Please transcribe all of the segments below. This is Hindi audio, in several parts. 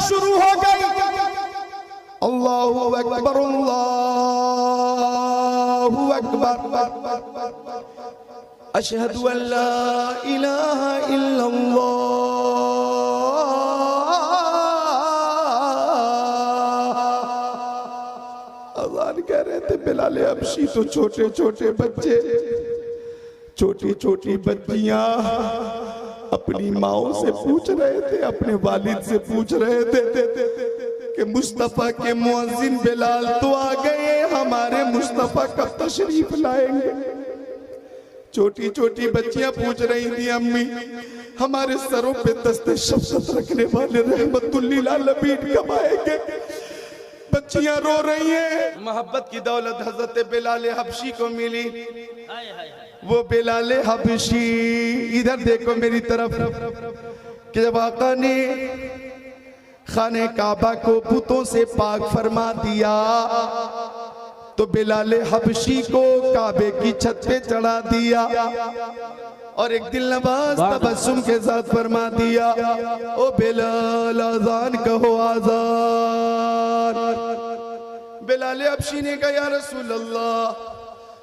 शुरू हो गई। अल्लाहु अकबर अल्लाहु अकबर, अशहदु अल्ला इलाहा इल्लल्लाह। अज़ान कह रहे थे बिलाल हबशी तो छोटे छोटे बच्चे, छोटी छोटी बच्चियां अपनी माओ से पूछ रहे थे, अपने वालिद से पूछ रहे थे कि मुस्तफा के मुअज्जिन बिलाल तो आ गए, हमारे मुस्तफा कब तशरीफ लाएंगे। छोटी छोटी बच्चियां पूछ रही थी, अम्मी हमारे सरों पे दस्ते शफ़क़त रखने वाले रहमतुल लिल आलमीन कब आएंगे। बच्चियां रो रही हैं। मोहब्बत की दौलत हजरत बिलाल हबशी को मिली। वो बिलाल हबशी, इधर देखो मेरी तरफ, कि जब आका ने खाने काबा को पुतों से पाक फरमा दिया तो बिलाल हबशी को काबे की छत पे चढ़ा दिया और एक दिल नवाज तबस्सुम के साथ फरमा दिया, ओ बिलाल आजान कहो आजान। बिलाल हबशी ने कहा, या रसूल अल्लाह,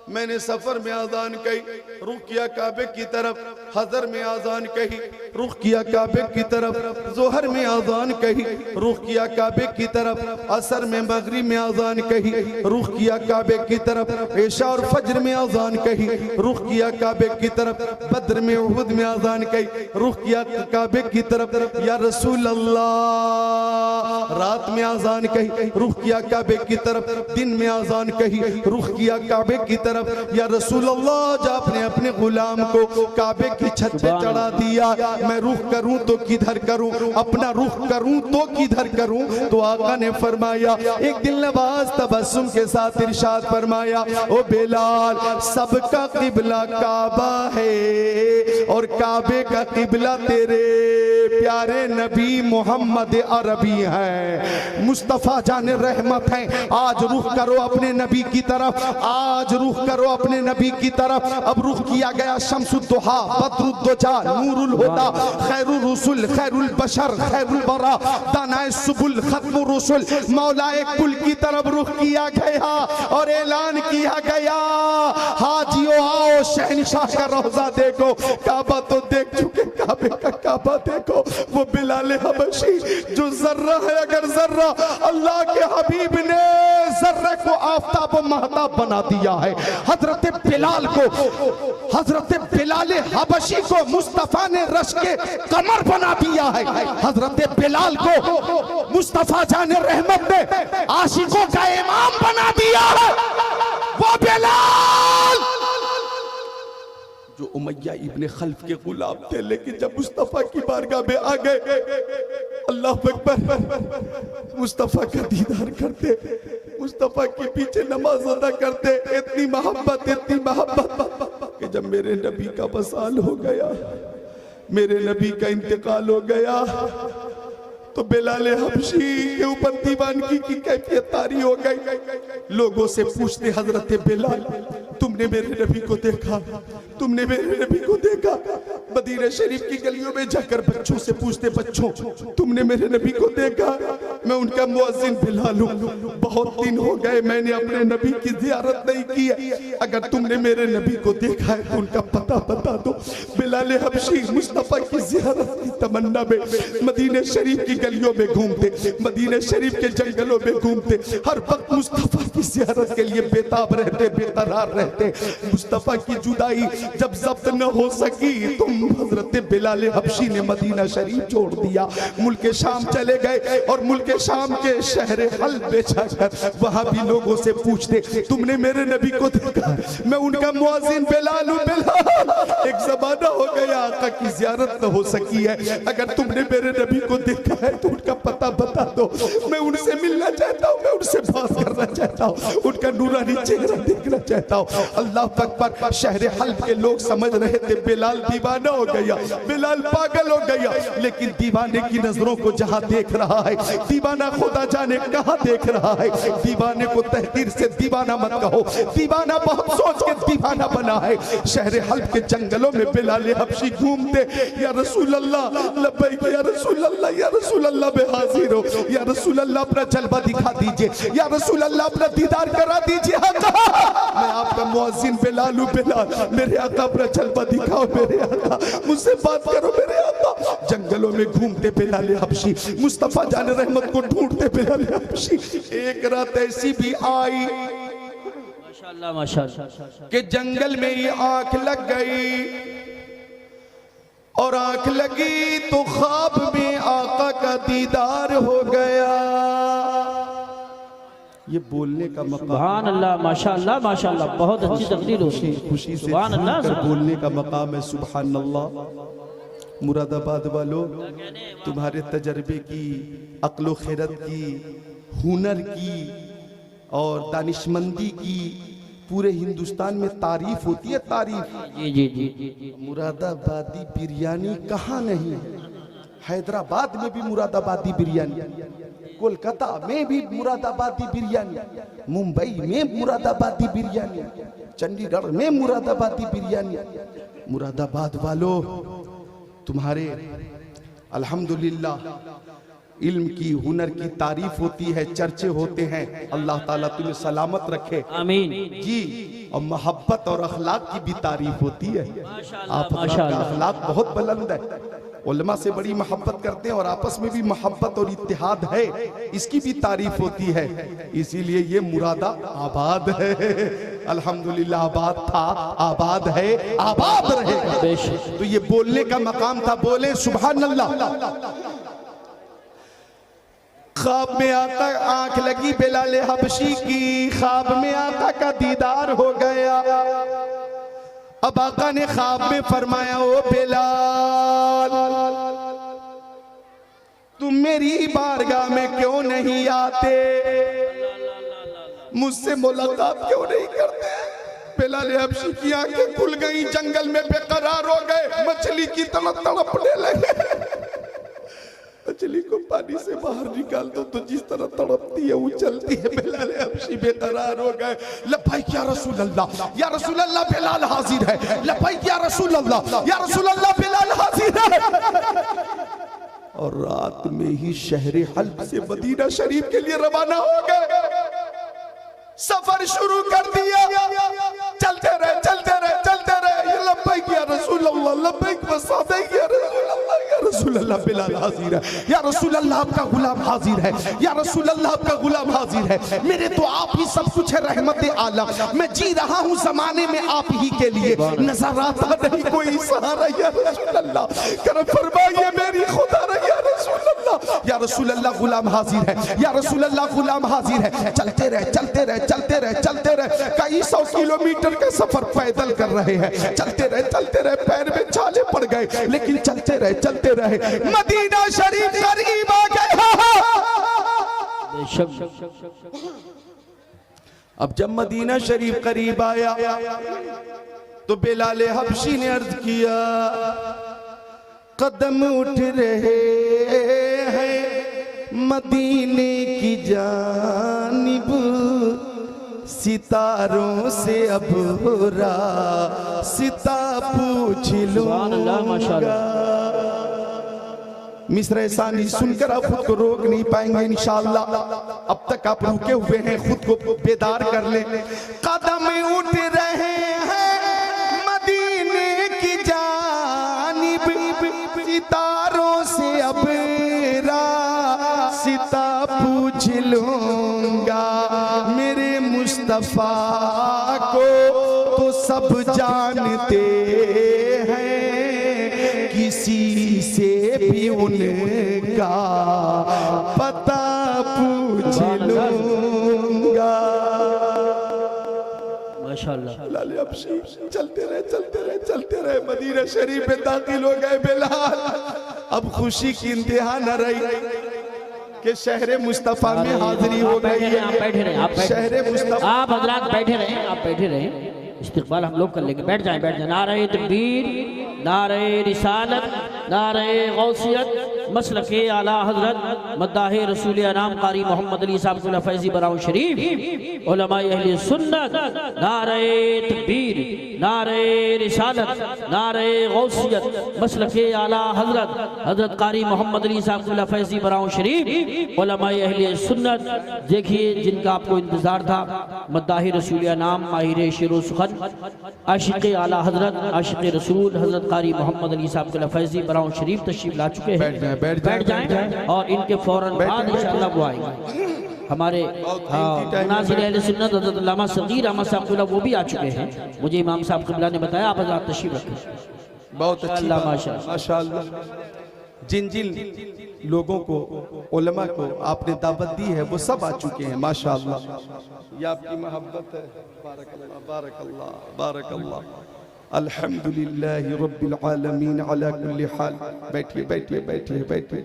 मैंने सफर में आजान कही, रुख किया काबे की तरफ, हजर में आजान कही, रुख किया काबे की तरफ, जोहर में आजान कही, रुख किया काबे की तरफ, असर में मगरिब में आजान कही, रुख किया काबे की तरफ, इशा और फज्र में आजान कही, रुख किया काबे की तरफ, बद्र में उहुद में आजान कही, रुख किया काबे की तरफ, या रसूल अल्लाह, रात में आजान कही, रुख किया काबे की तरफ, दिन में आजान कही, रुख किया काबे की तरफ, या रसूल अल्लाह, जब आपने अपने गुलाम को काबे की छत पे चढ़ा दिया, मैं रुख करूं तो किधर करूं, अपना रुख करूं तो किधर करूं। तो आका ने फरमाया, एक दिल नवाज तबस्सुम के साथ इरशाद फरमाया, ओ बिलाल, सबका किबला काबा है और काबे का किबला तेरे प्यारे नबी मोहम्मद अरबी है, मुस्तफा जाने रहमत है। आज रुख करो अपने नबी की तरफ, आज रुख करो अपने नबी की तरफ। अब रुख किया गया शम्सुद्दुहा, बद्रुद्दुजा, नूरुल हुदा, खैरुल रसूल, खैरुल बशर, खैरुल बरा, दानाए सुबुल, खत्मुर रसूल, मौलाए कुल की तरफ रुख किया गया और ऐलान किया गया, हाजियो आओ शहनशाह का रोजा देखो। काबा तो देख चुके, काबे का काबा देखो। वो बिलाल हबशी जो जर्रा है, अगर जर्रा अल्लाह के हबीब ने जर्रे को आफताब व महताब बना दिया है, हजरत बिलाल को, हजरत बिलाल हबशी को मुस्तफा ने रश के कमर बना दिया है, हजरत बिलाल को मुस्तफा जाने रहमत ने आशिकों का इमाम बना दिया है। वो बिलाल जो उमैया इब्ने खल्फ के गुलाम थे, लेकिन जब मुस्तफा की बारगाह में आ गए, अल्लाह अकबर, मुस्तफा का दीदार करते, मुस्तफा के पीछे नमाज अदा करते, इतनी मोहब्बत कि जब मेरे नबी का वसाल हो गया, मेरे नबी का इंतकाल हो गया, तो बिलाल हबशी के ऊपर दीवानगी की कैफियत तारी हो गई। लोगों से पूछते, हजरत बिलाल, तुमने मेरे नबी को देखा, तुमने मेरे नबी को देखा। मदीना शरीफ की गलियों में जाकर बच्चों से पूछते, बच्चों तुमने मेरे नबी को देखा? मैं उनका मुअज्जिन बिलाल हूं, बहुत दिन हो गए मैंने अपने नबी की जियारत नहीं की है, अगर तुमने मेरे नबी को देखा है तो उनका पता बता दो। बिलाल हबशी मुस्तफा की जियारत की तमन्ना में मदीना शरीफ की गलियों में घूमते, मदीना शरीफ के जंगलों में घूमते, हर वक्त मुस्तफा की जियारत के लिए बेताब रहते, बेकरार रहते। मुस्तफा की जुदाई जब जब्त न हो सकी तो हजरत बिलाल हबशी ने मदीना शरीफ छोड़ दिया, मुल्क शाम चले गए और मुल्क शाम के शहर हल्ब में जाकर वहां भी लोगों से पूछते, तुमने मेरे नबी को देखा? मैं उनका मुअज्जिन बिलाल हूं। बिलाल, एक जमाना हो गया आका की जियारत न हो सकी है, अगर तुमने मेरे नबी को देखा है तो उनका पता बता दो, मैं उनसे मिलना चाहता हूँ, मैं उनसे बात करना चाहता हूँ, उनका नूरानी चेहरा देखना चाहता हूँ। अल्लाह अकबर, शहर हल्ब के लोग समझ रहे थे बिलाल दीवाना हो गया, बिलाल पागल हो गया, लेकिन दीवाने की नजरों को जहां देख रहा है, दीवाना खुदा जाने कहाँ देख रहा है। दीवाने को तहकीर से दीवाना मत कहो, दीवाना बहुत सोच के दीवाना बना है। शहर हल्ब के जंगलों में बिलाल हबशी घूमते, या रसूल अल्लाह लब्बैक, या रसूल अल्लाह, या रसूल अल्लाह मैं हाजिर हो, या रसूल अल्लाह अपना जलवा दिखा दीजिए, या रसूल अल्लाह अपना दीदार करा दीजिए। मैं आपका मुअज्जिन बिलाल हूं, बिलाल मेरे आका अपना जलवा दिखाओ, मेरे आका मुझसे बात करो, मेरे आका। जंगलों में घूमते बिलाल हबशी, मुस्तफा जान रहमत को ढूंढते बिलाल हबशी। एक रात ऐसी भी आई माशाअल्लाह माशाअल्लाह कि जंगल में ही आंख लग गई, और आंख लगी तो ख्वाब में आका का दीदार हो गया। ये बोलने का मकाम, सुभान अल्लाह माशाअल्लाह माशाअल्लाह, बहुत अच्छी तकरीर होती है, खुशी से सुभान अल्लाह बोलने का मकाम है। सुभान अल्लाह। मुरादाबाद वालों, तुम्हारे तजर्बे की, अक्ल खिरत की, हुनर की और दानिशमंदी की पूरे हिंदुस्तान में तारीफ होती है, तारीफ। जी जी जी जी। मुरादाबादी बिरयानी कहाँ नहीं है। हैदराबाद में भी मुरादाबादी बिरयानी, कोलकाता में भी मुरादाबादी बिरयानी, मुंबई में मुरादाबादी बिरयानी, चंडीगढ़ में मुरादाबादी बिरयानी। मुरादाबाद वालों, तुम्हारे अल्हम्दुलिल्लाह इल्म की, हुनर की तारीफ होती है, चर्चे होते हैं। अल्लाह ताला तुम्हें सलामत रखे, आमीन जी। और मोहब्बत और अखलाक की भी तारीफ होती है। आपका अखलाक बहुत बुलंद है, उलमा से बड़ी मोहब्बत करते हैं, और आपस में भी मोहब्बत और इत्तेहाद है, इसकी भी तारीफ होती है। इसीलिए ये मुरादा आबाद है। अल्हम्दुलिल्लाह, आबाद था, आबाद है, आबाद रहेगा। तो ये बोलने का मकाम था, बोले सुभान अल्लाह। ख्वाब में आका, आंख लगी बिलाल हबशी की, ख्वाब में आका का दीदार हो गया। अब आका ने ख्वाब में फरमाया, ओ बिलाल तुम मेरी बारगाह में क्यों नहीं आते, मुझसे मुलाकात क्यों नहीं करते। बिलाल हबशी की आंखें खुल गई, जंगल में बेकरार हो गए, मछली की तरह तड़पने लगे। मछली को पानी से बाहर निकाल दो तो जिस तरह तड़पती है वो चलती है। बिलाल हबशी बेकरार हो गए। लब्बैक या रसूल अल्लाह, या रसूल अल्लाह बिलाल हाजिर है। लब्बैक या रसूल अल्लाह, या रसूल अल्लाह बिलाल हाजिर है। और रात में ही शहर हल्ब से मदीना शरीफ के लिए रवाना हो गए। सफर शुरू कर दिया, चलते रहे चलते रहे चलते रहे। लब्बैक या रसूल अल्लाह, लब्बैक व सदैक या रसूल अल्लाह, या रसूल अल्लाह बिलाल हाजिर है, या रसूल अल्लाह आपका गुलाम हाजिर है, या रसूल अल्लाह आपका गुलाम हाजिर है। मेरे तो आप ही सब कुछ है, रहमत आलम। मैं जी रहा हूँ जमाने में आप ही के लिए, नजर आता नहीं कोई सहारा। या रसूल अल्लाह करम फरमाइए, मेरी खुदा रही। या रसूल अल्लाह, या रसूल अल्लाह गुलाम हाजिर है, या रसूल अल्लाह गुलाम हाजिर है। चलते रहे चलते रहे चलते रहे चलते रहे, कई 100 किलोमीटर का सफर पैदल कर रहे हैं। चलते रहे, पैर में छाले पड़ गए, लेकिन चलते रहे। मदीना शरीफ करीब आ गया। अब जब मदीना शरीफ करीब आया तो बिलाल हबशी ने अर्ज किया, कदम उठ रहे हैं मदीने की जानिब, सितारों से अब रास्ता पूछ लूंगा। मिस्र सानी सुनकर आप खुद को रोक नहीं पाएंगे इंशाअल्लाह। अब तक आप रुके हुए हैं, खुद को बेदार कर ले। कदम उठ रहे हैं मदीने की जानिब, सितारों से अब रास्ता पूछ लूंगा। मेरे मुस्तफा को तो सब जानते हैं, किसी से भी उनका पता पूछ लूंगा। माशाअल्लाह। बिलाल हबशी चलते रहे मदीना शरीफ में दाखिल हो गए। बिलाल अब खुशी की इंतहा न रही कि शहर मुस्तफा में हाजिरी हो गई है। आप बैठे रहे, शहर मुस्तफा, आप हजरात बैठे रहे, आप बैठे रहे, इस्तिकबाल हम लोग कर लेंगे। बैठ जाए। नारे तकबीर, नारे रिसालत, नारे गौसियत, मसलक आला हजरत मद्दाह रसूल अनाम कारी मोहम्मद अली साहब कुल फैजी बराउ शरीफ उलमा अहले सुन्नत नारे तकबीर नारे रिसालत नारे गौसियत मसलक आला हजरत कारी मोहम्मद अली साहब कुल फैजी बराउ शरीफ उलमा अहले सुन्नत। देखिए जिनका आपको इंतजार था, मद्दाह रसूल अनाम माहिर शेर सुखन आशिक आला हजरत आशिक रसूल हजरत कारी मोहम्मद अली साहब कुल फैजी बराउ शरीफ तशरीफ ला चुके हैं। बैठ जाएं और इनके फौरन बाद इंशाअल्लाह वो आएंगे। हमारे नाज़िर अहले सुन्नत हज़रत अल्लामा सगीर अहमद साहब क़िबला वो भी आ चुके हैं। मुझे इमाम साहब क़िबला ने बताया आप हज़रात तशरीफ रखें। बहुत अच्छी माशाअल्लाह। जिन जिन लोगों को उलमा को आपने दावत दी है वो सब आ चुके हैं माशाअल्लाह। ये आपकी मोहब्बत है। बारकल्लाह बारकल्लाह बारकल्लाह। अल्हम्दुलिल्लाहि रब्बिल आलमीन अला कुल्ली हाल। बैठिए बैठिए बैठिए बैठिए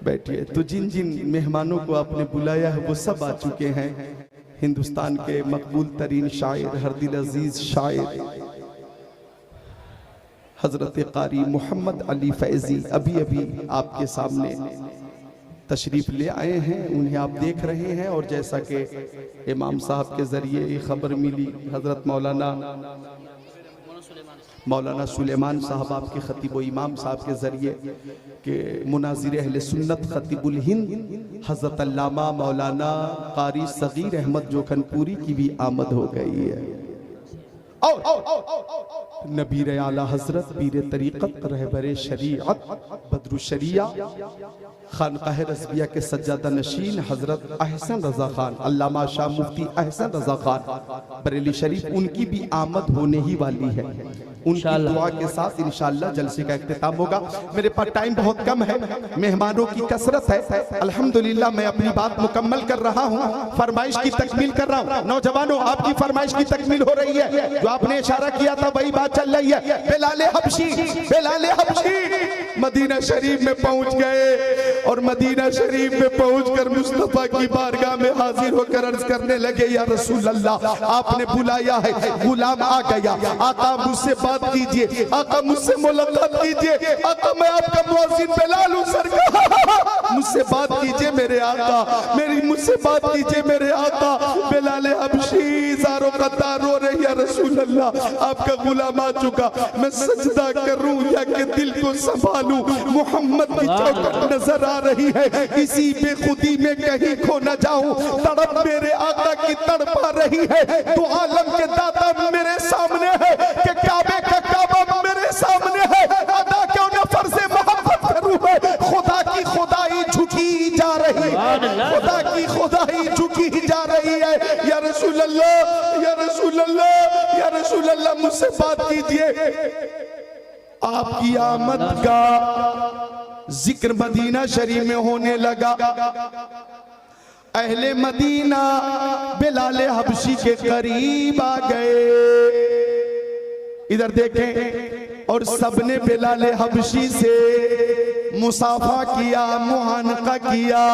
बैठिए। तो जिन जिन मेहमानों को आपने बुलाया है वो सब आ चुके हैं। हिंदुस्तान के मकबूल तरीन शायर हर दिल अजीज शायर हजरत कारी मोहम्मद अली फैजी अभी अभी आपके सामने तशरीफ ले आए हैं। उन्हें आप देख रहे हैं और जैसा कि इमाम साहब के जरिए ये खबर मिली, हजरत मौलाना सुलेमान साहब आपके खतीब व इमाम साहब के जरिए के मुनाजिर अहले सुन्नत खतीबुल हिंद हजरत अल्लामा मौलाना कारी सगीर अहमद जोखनपुरी की भी आमद हो गई है। और नबीर आला हजरत पीर तरीक़त रहबर शरीअत बदरु शरिया खानकाह रज़विया के सज्जादा नशीन हजरत अहसन रजा खान अल्लामा शाह मुफ्ती अहसन रजा खान बरेली शरीफ, उनकी भी आमद होने ही वाली है। उनकी दुआ के साथ इंशाअल्लाह जलसे का इख्तिताम होगा। मेरे पास टाइम बहुत कम है, मेहमानों की कसरत है। अल्हम्दुलिल्लाह मैं अपनी बात मुकम्मल कर रहा हूँ, फरमाइश की तकमील कर रहा हूँ। नौजवानों आपकी फरमाइश की तकमील हो रही है, जो आपने इशारा किया था वही बात चल रही है। बिलाल हबशी मदीना शरीफ में पहुंच गए और मदीना शरीफ में पहुंचकर मुस्तफा की बारगाह में हाजिर होकर अर्ज करने लगे, या रसूल अल्लाह आपने बुलाया है, गुलाम आ गया, आका मुझसे बात कीजिए, आका मुझसे मुलाकात कीजिए, आका मैं आपका मुअज्जिन बिलाल हूं सरकार, मुझसे बात कीजिए मेरे आका, मुझसे बात कीजिए मेरे आका। बिलाल हबशी ज़ारो कतार रो रही है, रसूल अल्लाह आपका गुलाम आ चुका, मैं सजदा करूं या कि दिल को संभालूं, मोहम्मद की चौखट नजर आ रही है, इसी बेखुदी में कहीं खो न जाऊं, तड़प मेरे आका की तड़पा रही है, तो आलम के दाता मेरे सामने है कि काबे का काबा मेरे सामने है, अदा क्यों न फर्ज़े मोहब्बत करूं है, खुदा की खुदाई झुकी जा रही है, खुदा की खुदाई झुकी जा रही है। या रसूल अल्लाह या रसूल अल्लाह या रसूल अल्लाह मुझसे बात कीजिए। आपकी आमद का जिक्र मदीना शरीफ में होने लगा। अहले मदीना बिलाल हबशी के करीब आ गए, इधर देखें, और सबने बिलाल हबशी से मुसाफा किया, मुआनका किया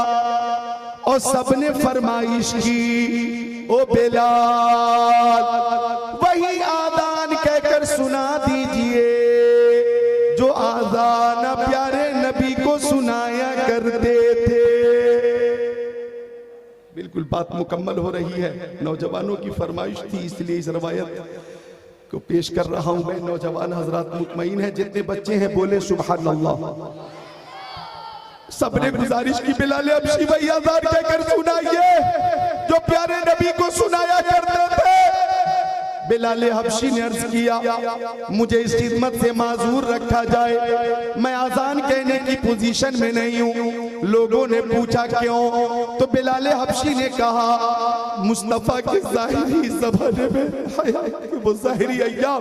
और सबने फरमाइश की, ओ बिलाल वही आदान कहकर सुना दीजिए जो आजान प्यारे नबी को सुनाया करते थे। बिल्कुल बात मुकम्मल हो रही है, नौजवानों की फरमाइश थी इसलिए इस रवायत को पेश कर रहा हूं मैं। नौजवान हजरात मुतमईन है, जितने बच्चे हैं बोले सुभान अल्लाह। सबने गुजारिश की बिलाल हबशी वही आजान कहकर सुनाइए जो प्यारे नबी को सुनाया करते थे। बिलाल हबशी ने अर्ज किया, मुझे इस खिदमत से माजूर रखा जाए, मैं आजान कहने की पोजीशन में नहीं हूँ। लोगों ने पूछा क्यों, तो बिलाल हबशी ने कहा मुस्तफा के ज़ाहिरी ज़माने में वो ज़ाहिरी अय्याम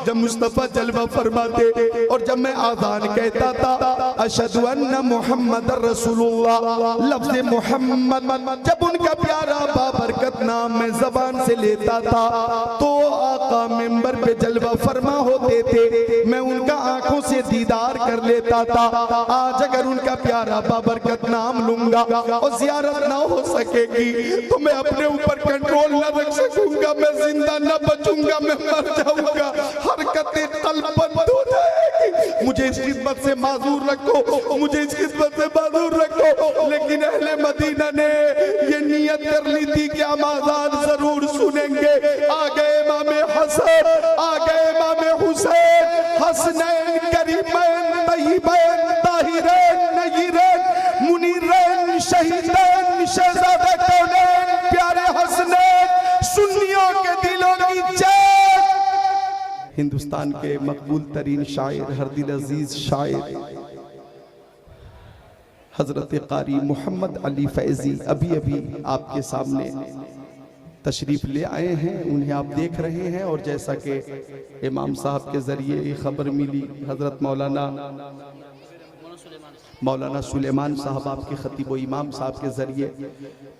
जब मुस्तफा जलवा फरमाते और जब मैं आजान कहता था अशहदु अन्ना मुहम्मद रसूलुल्लाह, लफ्ज़ मुहम्मद जब उनका प्यारा बाबरकत नाम मैं ज़बान से लेता था तो आका मिंबर पे जलवा फरमा होते थे, मैं उनका आंखों से दीदार कर लेता था। आज अगर उनका प्यारा बाबरकत नाम लूंगा और जियारत ना हो सकेगी तो मैं अपने ऊपर कंट्रोल न रख सकूंगा, मैं जिंदा न बचूंगा, मैं मर जाऊंगा, हरकतें तलबंद हो जाएगी। मुझे इस खिदमत से माजूर रखो, मुझे इस खिदमत से माजूर रखो। लेकिन अहले मदीना ने ये नियत कर ली थी कि हम आजान जरूर सुनेंगे। आ गए इमाम हसन, आ गए इमाम हुसैन, हसनैन करीमैन तय्यबैन ताहिरैन नय्यरैन मुनीरैन शहीदैन शहजादे कौनैन प्यारे हसनैन, सुन्नियों के दिलों की चैन। हिंदुस्तान के मकबूल तरीन शायर, हर दिल अजीज शायर हजरत कारी मोहम्मद अली फैजी अभी अभी आपके सामने तशरीफ ले आए हैं, उन्हें आप देख रहे हैं। और जैसा कि इमाम साहब के जरिए ये खबर मिली, हजरत मौलाना सुलेमान साहब आपके खतीब व इमाम साहब के जरिए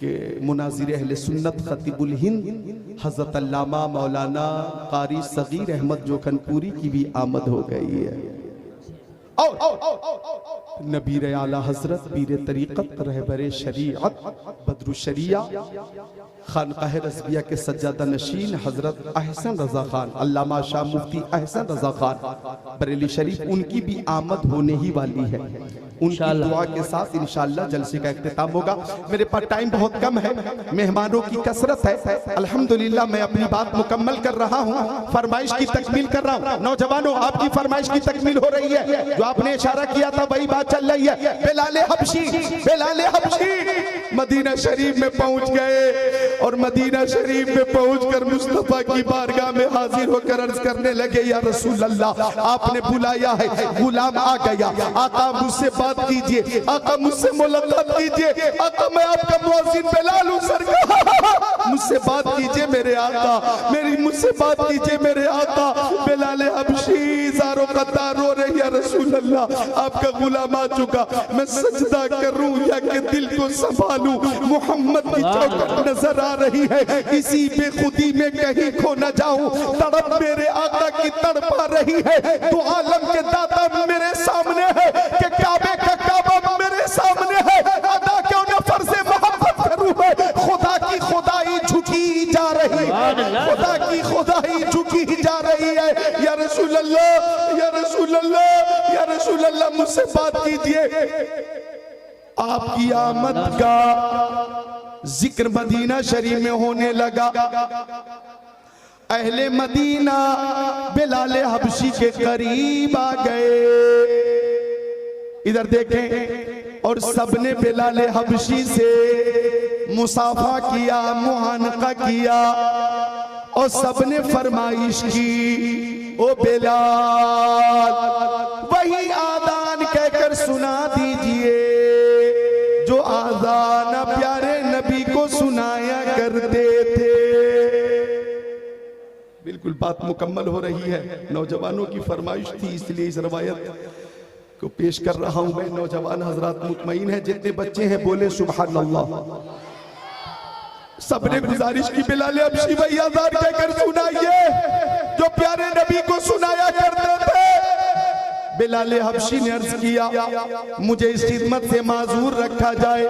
कि मुनाजिर अहले सुन्नत खतीबुल हिंद हजरत अल्लामा मौलाना कारी सगीर अहमद जोखनपुरी की भी आमद हो गई है। नबीर आला हजरत पीर तरीक़त रहबर शरीअत बदरु शरिया खानकाह रज़विया के सज्जादा नशीन हजरत अहसन रजा खान अल्लामा शाह मुफ्ती अहसन रजा खान बरेली शरीफ, उनकी भी आमद होने ही वाली है। उनकी दुआ के साथ इंशाअल्लाह जलसे का इख्तिताम होगा। मेरे पास टाइम बहुत कम है, मेहमानों की कसरत है। अल्हम्दुलिल्लाह मैं अपनी बात मुकम्मल कर रहा हूँ, फरमाइश की तकमील कर रहा हूँ। नौजवानों, आपकी फरमाइश की तकमील हो रही है, जो आपने इशारा किया था वही बात चल रही है। बिलाले हबशी मदीना शरीफ में पहुंच गए और मदीना शरीफ में पहुंचकर मुस्तफा की बारगाह में हाजिर होकर अर्ज करने लगे, या रसूल अल्लाह, आपने बुलाया है, गुलाम आ गया, आका मुझसे बात कीजिए, आका मुझसे मुलाकात कीजिए, आका मैं आपका मुअज्जिन बिलाल हूं सरकार, मुझसे बात कीजिए मेरे आका, मुझसे बात कीजिए मेरे आका। बिलाल हबशी ज़ारो कतार रो रहे, या रसूल अल्लाह, आपका गुलाम आ चुका, मैं सजदा करूं या कि दिल को संभालूं, मोहम्मद की चौखट नजर आ रही है, इसी बेखुदी में कहीं खो न जाऊं, तड़प मेरे आका की तड़पा रही है, तो आलम के दाता मेरे सामने है कि काबे का काबा मेरे सामने है, अदा क्यों न फर्ज़े मोहब्बत करूं मैं, खुदा की खुदाई झुकी जा रही है, खुदा की खुदाई झुकी जा रही है। या रसूल अल्लाह, या रसूल अल्लाह, या रसूल अल्लाह, मुझसे बात कीजिए। आपकी आमद का जिक्र मदीना शरीफ में होने लगा। अहले मदीना बिलाल हबशी के करीब आ गए, इधर देखें, और सबने बिलाल हबशी से मुसाफा किया, मुआनका किया, और सबने फरमाइश की, ओ बिलाल वही आदान कहकर सुना दीजिए जो आजान प्यारे नबी को सुनाया करते थे। बिल्कुल बात मुकम्मल हो रही है, नौजवानों की फरमाइश थी, इसलिए इस रवायत को पेश कर रहा हूं मैं। नौजवान हजरात मुतमईन है, जितने बच्चे हैं बोले सुभान अल्लाह। सबने गुजारिश की, बिलाल हबशी वही आजान कहकर सुनाइए जो प्यारे नबी को सुनाया करते थे। बिलाल हबशी ने अर्ज किया, मुझे इस खिदमत से माजूर रखा जाए,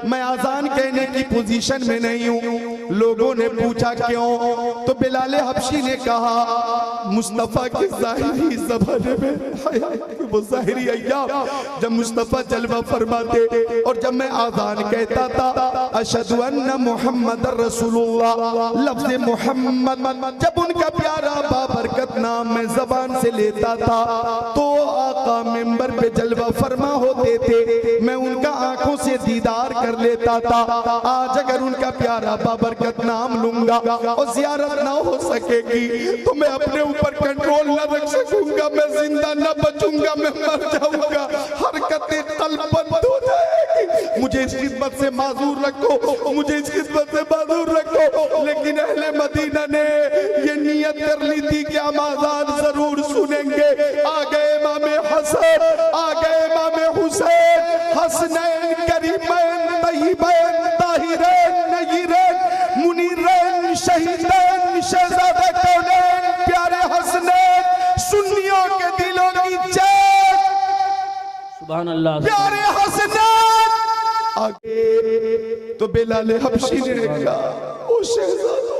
मैं आजान कहने की पोजीशन में नहीं हूँ। लोगों ने पूछा क्यों, तो बिलाल हबशी ने कहा, मुस्तफा के ज़ाहिरी ज़माने में वो ज़ाहिरी अय्याम जब मुस्तफा जलवा फरमाते और जब मैं आजान कहता था अशहदु अन्ना मुहम्मदर रसूलुल्लाह, लफ्ज़ मोहम्मद जब उनका प्यारा बाबरकत नाम मैं ज़बान से लेता था तो आका मिंबर पे जलवा फरमा होते थे, मैं उनका आंखों से दीदार कर लेता था। आज अगर उनका प्यारा बाबरकत नाम लूंगा और जियारत ना हो सकेगी तो मैं अपने ऊपर कंट्रोल न रख सकूंगा, मैं जिंदा न बचूंगा, मैं मर जाऊंगा, हरकतें तलबंद हो जाएगी। मुझे इस खिदमत से माजूर रखो, मुझे इस खिदमत से माजूर रखो। लेकिन अहले मदीना ने ये नियत कर ली थी कि हम आजान जरूर सुनेंगे। आ गए इमाम हसन, आ गए इमाम हुसैन, हसनैन करीमैन तय्यबैन ताहिरैन नय्यरैन मुनीरैन शहीदैन शहजादे कौनैन सुभान अल्लाह। प्यारे हसनैन आगे तो बिलाल हबशी ने कहा, ओ शहजादो,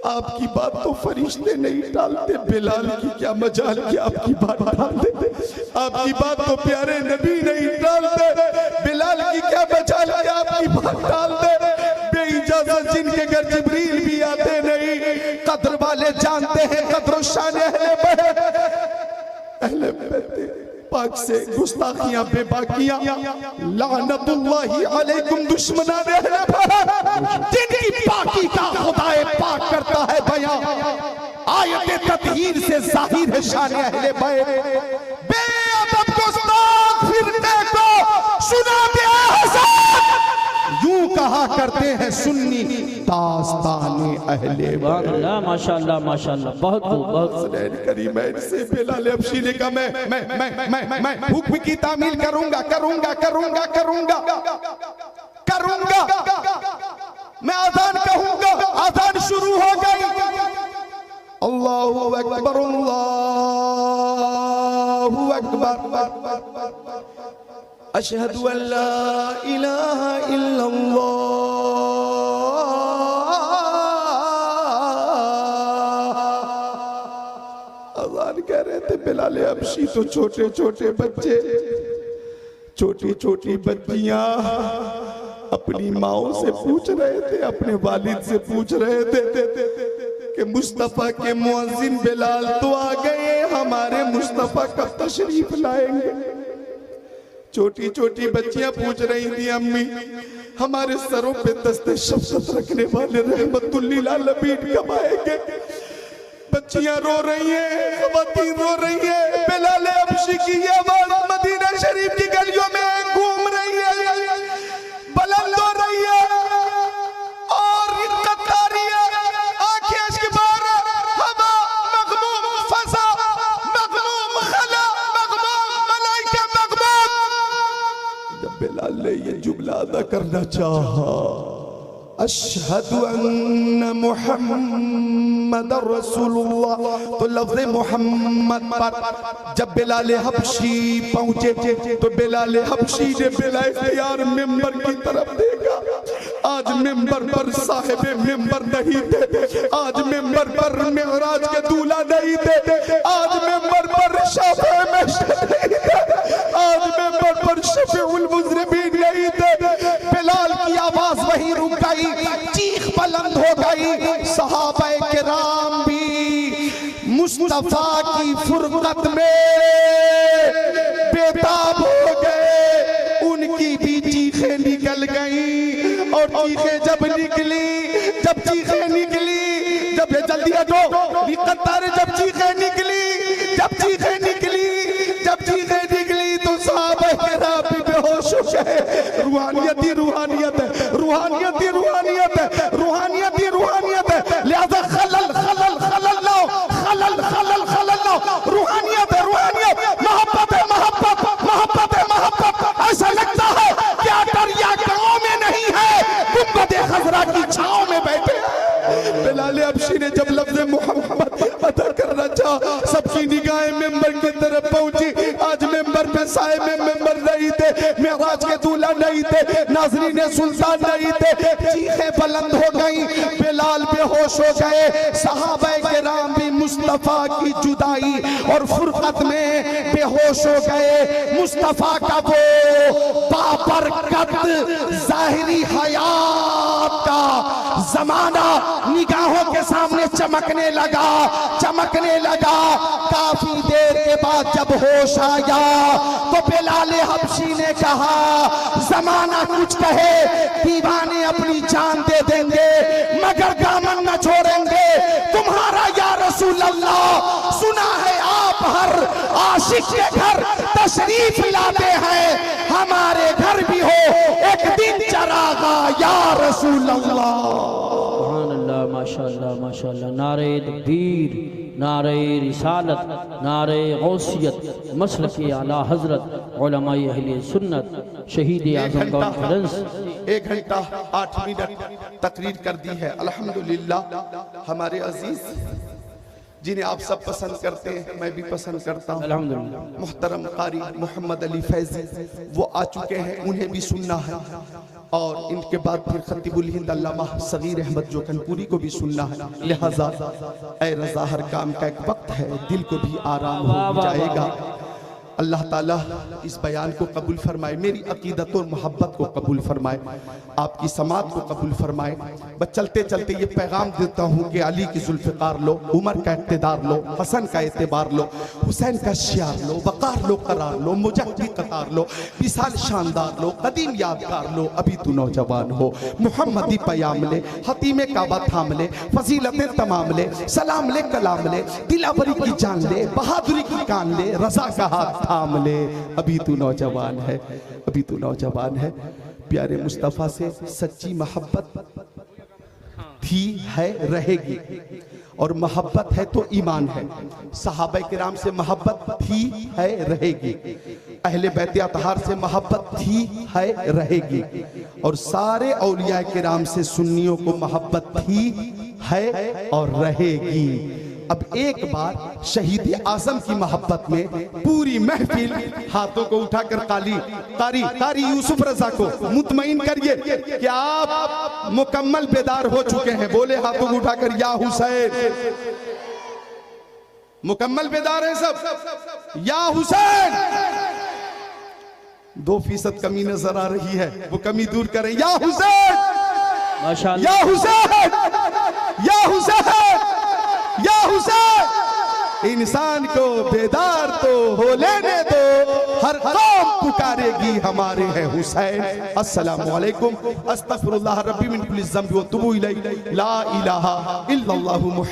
आपकी बात तो फरिश्ते नहीं टालते, बिलाल की क्या मजाल कि आपकी बात टाल देते। आपकी बात तो प्यारे नबी नहीं टालते, बिलाल की क्या मजाल कि आपकी बात टाल दे। बेइजाजत जिनके घर जिब्रील भी आते नहीं, कद्र वाले जानते हैं कद्र शान अहले बैत पाक से गुस्ताखियां बेबाकियां, लानतुल्लाहि अलैकुम दुश्मनान अहले बैत, जिनकी पाकी का खुदाए पाक करता है बयां। आयत तत्हीर से जाहिर है शान अहले बैत। बेअदब गुस्ताख फिरके को सुना दे हसन, यूं कहा करते हैं सुन्नी दास्ताने अहले बैत। माशाअल्लाह माशाअल्लाह, बहुत खूब बहुत हसनैन करीमैन से बिलाल हबशी ने कहा, मैं हुक्म की तामील करूंगा करूंगा करूंगा करूंगा करूंगा, मैं आजान कहूंगा। आजान शुरू हो गई। अल्लाहु अकबर अल्लाहु अकबर, अशहदु अल्ला इलाहा इल्लल्लाह। अज़ान कह रहे थे बिलाल हबशी तो छोटे छोटे बच्चे, छोटी छोटी बच्चियां अपनी माओ से पूछ रहे थे, अपने वालिद से पूछ रहे थे कि मुस्तफा के मुअज्जिन बिलाल तो आ गए, हमारे मुस्तफा कब तशरीफ लाएंगे। छोटी छोटी बच्चियां पूछ रही थी, अम्मी हमारे सरों पे दस्ते शफ़क़त रखने वाले रहमतुल लिल आलमीन कब आएंगे। बच्चियां रो रही हैं, ख़वातीन रो रही हैं। बिलाल हबशी की ये आवाज़ मदीना शरीफ की गलियों में घूम रही है, बुलंद हो रही है और रिक्कत आ रही है। आंखें अश्क बार, हवा मग़मूम, फ़ज़ा मग़मूम, खला मग़मूम, मलाइका मग़मूम। जब बिलाल ने ये जुमला अदा करना चाहा, अशहदु अन्न मुहम्मदर रसूलुल्लाह, तो लफ्ज़ मोहम्मद पर जब बिलाल हबशी पहुंचे तो बिलाल हबशी ने बिलाख्तियार मिंबर की तरफ देखा। आज मिंबर पर साहिब मिंबर नहीं थे, आज मिंबर पर मिअराज के दूल्हा नहीं थे, आज मिंबर पर शाफ़े में नहीं थे, आज मिंबर पर शफ़ीउल मुज़निबीन नहीं थे। बिलाल की आवाज वहीं रुक गई, चीख बुलंद हो गई। सहाबाए किराम भी मुस्तफा की फुरकत में बेताब हो गए, उनकी भी चीखें निकल गईं। और चीखें जब निकली, जब चीखें निकली, जब जल्दी हटो निकतारे, जब चीखें निकली, जब चीखें निकली, जब चीखें निकली तो सहाबाए किराम भी बेहोश हो गए। रूहानियत ही रूहानियत है, रूहानियत ही रूहानियत है, रूहानियत ही रूहानियत है। लिहाजा खलल खलल खलल लाओ, खलल खलल खलल लाओ। रूहानियत है रूहानियत, मोहब्बत है मोहब्बत, मोहब्बत है मोहब्बत। ऐसा लगता है क्या दरिया गांव में नहीं है, गुंबद खज़रा की छांव में बैठे। बिलाल हबशी ने जब लफ्ज़ मोहम्मद अदा करना चाहा, सबकी निगाहें मिंबर की तरफ पहुंची। आज मिंबर पे साए में मिंबर नहीं थे, मिअराज के दूल्हा नहीं थे, नाज़रीन सुल्तान नहीं थे। चीखें बुलंद हो गई, बिलाल बेहोश हो गए। सहाबाए किराम भी मुस्तफा की जुदाई और फुरकत में बेहोश हो गए। मुस्तफा का वो बाबरकत ज़ाहिरी हयात का जमाना निगाहों के सामने चमकने लगा, चमकने लगा। काफी देर के बाद जब होश आया तो बिलाल हबशी ने कहा, जमाना कुछ कहे, दीवाने अपनी जान दे देंगे मगर दामन न छोड़ेंगे तुम्हारा या रसूल अल्लाह। सुना है आप हर आशिक के घर तशरीफ लाते हैं, हमारे घर भी हो एक दिन चरागा या रसूल अल्लाह। माशाअल्लाह माशाअल्लाह, नारे तकबीर, नारे रिसालत, नारे गौसियत, मसलक आला हजरत उलमाए अहले सुन्नत, शहीद आज़म कॉन्फ्रेंस। 1 घंटा 8 मिनट तकरीर कर दी है। अल्हम्दुलिल्लाह हमारे अजीज जिन्हें आप सब पसंद करते हैं, मैं भी पसंद करता हूँ। अल्हम्दुलिल्लाह। मुहतरम कारी मोहम्मद अली फैजी वो आ चुके हैं, उन्हें भी सुनना है। और इनके बाद फिर खतीबुल हिंद अल्लामा सगीर अहमद जोकनपुरी को भी सुनना है। लिहाजा ऐ रज़ा हर काम का एक वक्त है, दिल को भी आराम हो जाएगा। अल्लाह ताला इस बयान को कबूल फरमाए, मेरी अकीदत और मोहब्बत को कबूल फरमाए, आपकी समात को कबूल फरमाए। बस चलते चलते ये पैगाम देता हूँ कि अली की जुल्फ़िकार लो, उमर का इक़्तिदार लो, हसन का एतबार लो, हुसैन का शियार लो, वक़ार लो, करार लो, मुजाहिदी कतार लो, विसाल शानदार लो, कदीम यादगार लो, अभी तू नौजवान हो। मुहम्मदी पयाम ले, हतीमे काबा थाम ले, फजीलतें तमाम ले, सलाम ले, कलाम ले, दिलावरी की जान ले, बहादुरी की कान ले, रज़ा का हाथ थाम ले, अभी तू नौजवान है, अभी तू नौजवान है। प्यारे मुस्तफ़ा से सच्ची मोहब्बत थी, है, रहेगी। और मोहब्बत है तो ईमान है। सहाबा किराम से मोहब्बत थी, है, रहेगी। अहले बैत अतहार से मोहब्बत थी, है, रहेगी। और सारे औलिया किराम से सुन्नियों को मोहब्बत थी, है और रहेगी। अब एक बार शहीद आज़म की मोहब्बत में पूरी महफिल हाथों को उठाकर कारी यूसुफ रजा को मुतमईन करिए कि आप मुकम्मल बेदार हो चुके हैं। बोले हाथों को उठाकर या हुसैन, मुकम्मल बेदार है सब, या हुसैन। 2% कमी नजर आ रही है, वो कमी दूर करें। या हुसैन, माशाअल्लाह। या हुसैन, या हुसैन, या हुसैन। इंसान को बेदार तो हो लेने दो, हर कौम पुकारेगी हमारे हैं हुसैन। अस्सलामु अलैकुम, अस्तगफिरुल्लाह रब्बी मिन कुल्लि ज़ंबि व तुबू इलैहि, ला इलाहा इल्लल्लाहु।